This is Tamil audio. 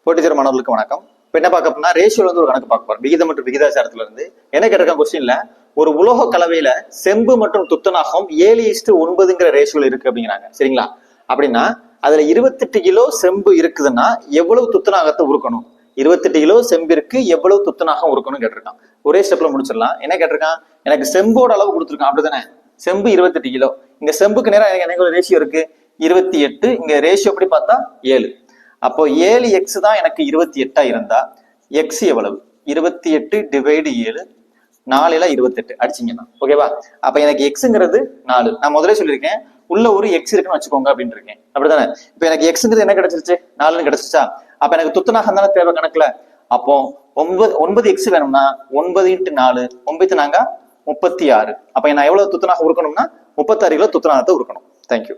போட்டித்தர மாணவர்களுக்கு வணக்கம். இப்போ என்ன பார்க்க போனா ரேஷியோல ஒரு கணக்கு பார்க்க போறோம். விகிதம் மற்றும் விகிதாச்சாரத்துல இருந்து என்ன கேட்டிருக்காங்க கொஸ்டின்ல, ஒரு உலோக கலவையில செம்பு மற்றும் துத்தநாகம் 7:9 ரேஷியோல இருக்கு அப்படிங்கிறாங்க. சரிங்களா? அப்படின்னா அதுல 28 கிலோ செம்பு இருக்குதுன்னா எவ்வளவு துத்தநாகத்தை உருக்கணும்? 28 கிலோ செம்பிற்கு எவ்வளவு துத்தநாகம் உருக்கணும் கேட்டிருக்கான். ஒரே ஸ்டெப்ல முடிச்சிடலாம். என்ன கேட்டிருக்கான், எனக்கு செம்போட அளவு கொடுத்துருக்கான். அப்படித்தானே? செம்பு 28 கிலோ. இங்க செம்புக்கு நேரம் எனக்கு ரேஷியோ இருக்கு 28. இங்க ரேஷியோ எப்படி பார்த்தா 7. அப்போ 7x தான் எனக்கு 28 இருந்தா x எவ்வளவு? 28 டிவைடு 7, 4 28 அடிச்சிங்கன்னா ஓகேவா? அப்ப எனக்கு எக்ஸுங்கிறது 4. நான் முதலே சொல்லியிருக்கேன் உள்ள ஒரு எக்ஸ் இருக்குன்னு வச்சுக்கோங்க அப்படின்னு இருக்கேன். அப்படித்தானே? இப்ப எனக்கு எக்ஸுங்கிறது என்ன கிடைச்சிருச்சு? 4 கிடைச்சிருச்சா? அப்ப எனக்கு துத்தநாகம் தானே தேவை கணக்குல. அப்போ 9 எக்ஸ் வேணும்னா 9 × 4 9 நாங்க 36. அப்ப நான் எவ்வளவு துத்தநாகம் உருக்கணும்னா 36 கிலோ துத்தநாகத்தை உருக்கணும். தேங்க்யூ.